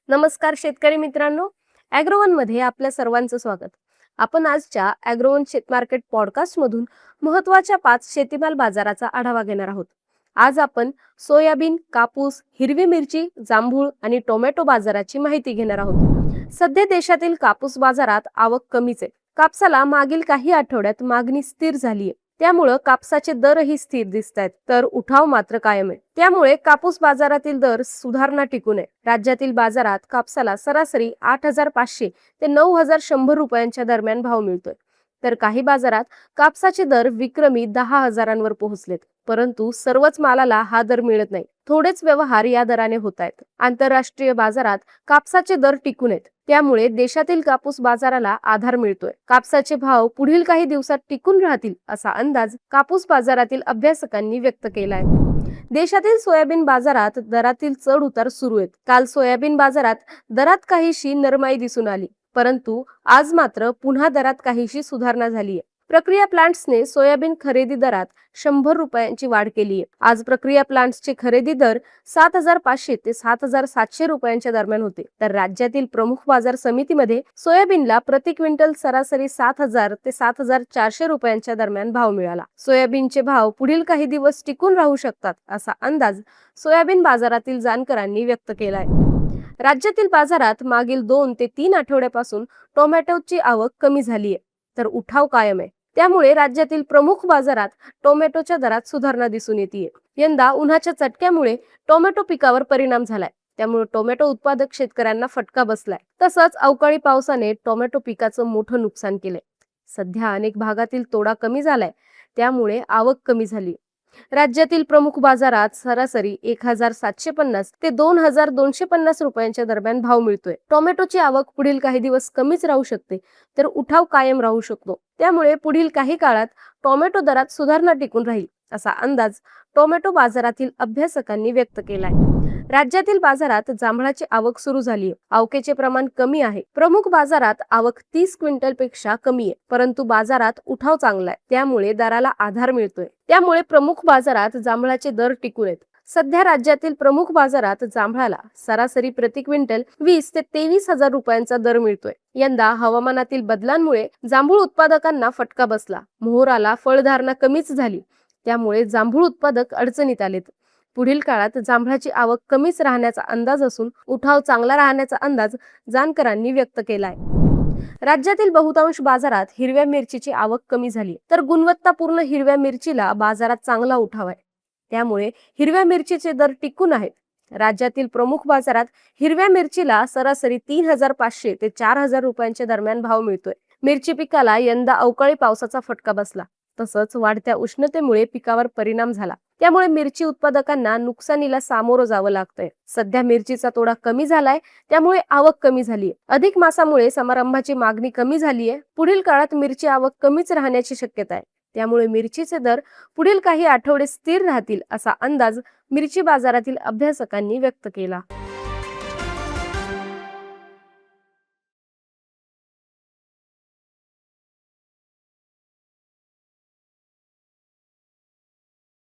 नमस्कार शेतकरी मित्रांनो, ॲग्रोवन मध्ये आपल्या सर्वांचं स्वागत. आपण आजच्या ॲग्रोवन शेत मार्केट पॉडकास्ट मधून महत्त्वाच्या 5 शेतीमाल बाजाराचा आढावा घेणार आहोत. आज आपण सोयाबीन, कापूस, हिरवी मिरची, जांभूळ आणि टोमॅटो बाजाराची माहिती घेणार आहोत. सध्या देशातील कापूस बाजारात आवक कमीच आहे. कापसाला मागील काही आठवड्यात मागणी स्थिर झाली आहे. त्यामुळे कापसाचे दरही स्थिर दिसतात, तर उठाव मात्र कायम आहे. त्यामुळे कापूस बाजारातील दर सुधारणा टिकून आहे. राज्यातील बाजारात कापसाला सरासरी 8,500 ते 9,100 रुपयांच्या दरम्यान भाव मिळतोय. तर काही बाजारात कापसाचे दर विक्रमी 10,000वर पोहोचलेत. परंतु सर्वच मालाला हा दर मिळत नाही. थोडेच व्यवहार या दराने होत आहेत. आंतरराष्ट्रीय बाजारात कापसाचे दर टिकून आहेत. त्यामुळे देशातील कापूस बाजाराला आधार मिळतोय. कापसाचे भाव पुढील काही दिवसात टिकून राहतील असा अंदाज कापूस बाजारातील अभ्यासकांनी व्यक्त केलाय. देशातील सोयाबीन बाजारात दरातील चढ उतार सुरू आहेत. काल सोयाबीन बाजारात दरात काहीशी नरमाई दिसून आली, परंतु आज मात्र पुन्हा दरात काहीशी सुधारणा झाली आहे. प्रक्रिया प्लांट्सने सोयाबीन खरेदी दरात 100 रुपयांची वाढ केली आहे. आज प्रक्रिया प्लांट्सचे खरेदी दर 7,500 ते 7,700 रुपयांच्या दरम्यान होते. तर राज्यातील प्रमुख बाजार समितीमध्ये सोयाबीनला प्रति क्विंटल सरासरी 7,000 ते 7,400 रुपयांच्या दरम्यान भाव मिळाला. सोयाबीनचे भाव पुढील काही दिवस टिकून राहू शकतात असा अंदाज सोयाबीन बाजारातील जाणकारांनी व्यक्त केलाय. राज्यातील बाजारात मागील 2 ते 3 आठवड्यापासून टोमॅटोची आवक कमी झाली आहे, तर उठाव कायम आहे. त्यामुळे राज्यातील प्रमुख बाजारात टोमॅटोच्या दरात सुधारणा दिसून येते. यंदा उन्हाच्या चटक्यामुळे टोमॅटो पिकावर परिणाम झालाय. त्यामुळे टोमॅटो उत्पादक शेतकऱ्यांना फटका बसलाय. तसंच अवकाळी पावसाने टोमॅटो पिकाचं मोठं नुकसान केलंय. सध्या अनेक भागातील तोडा कमी झालाय, त्यामुळे आवक कमी झाली. राज्यातील प्रमुख बाजारात सरासरी 1,750 ते 2,250 रुपयांच्या दरम्यान भाव मिळतोय. टोमॅटोची आवक पुढील काही दिवस कमीच राहू शकते, तर उठाव कायम राहू शकतो. त्यामुळे पुढील काही काळात टोमॅटो दरात सुधारणा टिकून राहील असा अंदाज टोमॅटो बाजारातील अभ्यासकांनी व्यक्त केलाय. राज्यातील बाजारात जांभळाची आवक सुरू झाली आहे. आवकेचे प्रमाण कमी आहे. प्रमुख बाजारात आवक 30 क्विंटल पेक्षा कमी आहे, परंतु बाजारात उठाव चांगला आहे. त्यामुळे दराला आधार मिळतोय. त्यामुळे प्रमुख बाजारात जांभळाचे दर टिकून आहेत. सध्या राज्यातील प्रमुख बाजारात जांभळाला सरासरी प्रति क्विंटल 20 ते 23,000 रुपयांचा दर मिळतोय. यंदा हवामानातील बदलांमुळे जांभूळ उत्पादकांना फटका बसला. मोहराला फळधारणा कमीच झाली. त्यामुळे जांभूळ उत्पादक अडचणीत आलेत. पुढील काळात जांभळाची आवक कमीच राहण्याचा अंदाज असून उठाव चांगला राहण्याचा अंदाज जाणकारांनी व्यक्त केलाय. राज्यातील बहुतांश बाजारात हिरव्या मिरचीची आवक कमी झाली, तर गुणवत्तापूर्ण हिरव्या मिरचीला बाजारात चांगला उठाव आहे. त्यामुळे हिरव्या मिरचीचे दर टिकून आहेत. राज्यातील प्रमुख बाजारात हिरव्या मिरचीला सरासरी 3,500 ते 4,000 रुपयांच्या दरम्यान भाव मिळतोय. मिरची पिकाला यंदा अवकाळी पावसाचा फटका बसला. तसंच वाढत्या उष्णतेमुळे पिकावर परिणाम झाला. त्यामुळे मिरची उत्पादकांना नुकसानीला सामोरं जावं लागतंय. सध्या मिरचीचा तोडा कमी झालाय, त्यामुळे आवक कमी झालीय. अधिक मासामुळे समारंभाची मागणी कमी झालीय. पुढील काळात मिरची आवक कमीच राहण्याची शक्यता आहे. त्यामुळे मिरचीचे दर पुढील काही आठवडे स्थिर राहतील असा अंदाज मिरची बाजारातील अभ्यासकांनी व्यक्त केला.